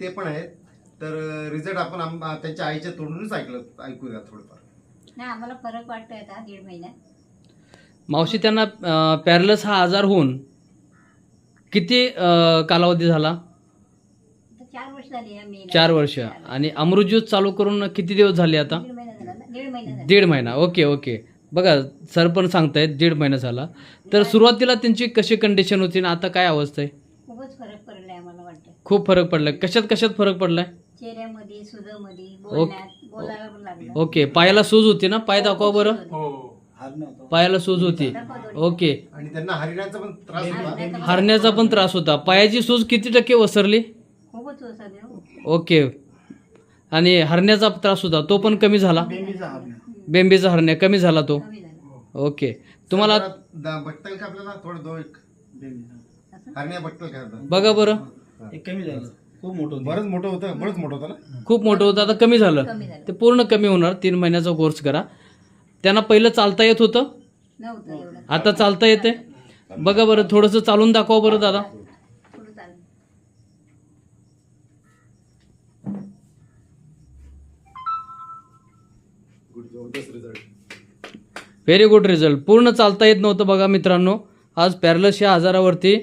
ते पण आहेत. तर रिझल्ट आपण त्यांच्या आईच्या तोंडूनच ऐकूया थोडंफार. नाही आम्हाला फरक वाटतोय आता 1.5 महिन्यात. मावशी, त्यांना पॅरालिस हा आजार होऊन किती कालावधी झाला? 4 वर्ष झाली आम्ही. 4 वर्ष. आणि अमृत ज्यूस चालू करून किती दिवस झाले आता? 1.5 महिना झाला ना. 1.5 महिना झाला. 1.5 महिना. Okay okay. बघा सर पण सांगतायत 1.5 महिना झाला. तर सुरुवातीला त्यांची कशी कंडिशन होती आणि आता काय अवस्था आहे? खूपच फरक पडलाय आम्हाला वाटतं. खूप फरक पडलाय. कशात फरक पडलाय? चेहऱ्यामध्ये, सुजमध्ये, बोलायला पण लागलं. ओके. पायाला सूज होती ना? पाय दाखवा बरं. पायाला सूज होती. ओके. आणि त्यांना हरिणाचा पण त्रास होता. हरण्याचा पण त्रास होता. पायाची सूज किती टक्के ओसरली? खूपच ओसरले हो. ओके. आणि हरण्याचा त्रास होता तो पण कमी झाला? बेंबीचा हरण्या कमी झाला तो? कमी झालं. ओके. तुम्हाला बट्टल का आपल्याला थोडं हरण्या बट्टल का बघा बरं, कमी झालं. खूप मोठं बरंच मोठं होतं ना. खूप मोठं होतं, आता कमी झालं. कमी झालं. ते पूर्ण कमी होणार. 3 महिन्याचा कोर्स करा. त्यांना पहिलं चालता येत होतं, नव्हतं एवढं. आता चालता येते. बघा बरं, थोडंसं चालून दाखवा बरं दादा. थोडं चाललं. जबरदस्त रिझल्ट. Very good result. पूर्ण चालता येत नव्हतं बघा मित्रांनो. आज पॅरालिस या आजारावरती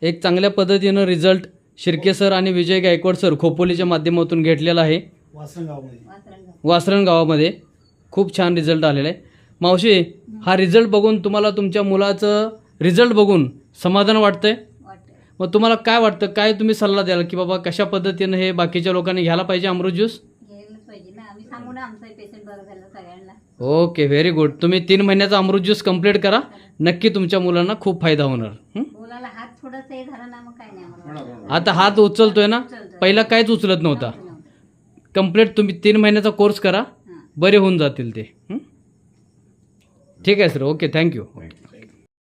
एक चांगल्या पद्धतीनं रिझल्ट शिर्के सर आणि विजय गायकवाड सर खोपोलीच्या माध्यमातून घेतलेला आहे. वासरणगाव. वासरण गावामध्ये खूप छान रिझल्ट आलेला आहे. मावशी, हा रिझल्ट बघून तुम्हाला तुमच्या मुलाचं रिझल्ट बघून समाधान वाटतंय? वाटतंय. मग तुम्हाला काय वाटतं, काय तुम्ही सल्ला द्याल की बाबा कशा पद्धतीनं हे बाकीच्या लोकांनी घ्यायला पाहिजे अमृत ज्यूस? घ्यायलाच पाहिजे ना. आम्ही सांगू ना आमचा पेशंट बरं झालं सगळ्यांना. Okay, very good. तुम्ही 3 महिन्याचा अमृत ज्यूस कंप्लीट करा. नक्की तुमच्या मुलांना खूप फायदा होणार. बोलायला हात थोडासा हे झाला ना मग काय नाही आम्हाला. आता हात उचलतोय ना, पहिला काहीच उचलत नव्हता. कंप्लीट तुम्ही 3 महिन्याचा कोर्स करा, बरे होऊन जातील ते. ठीक आहे सर. Okay, thank you.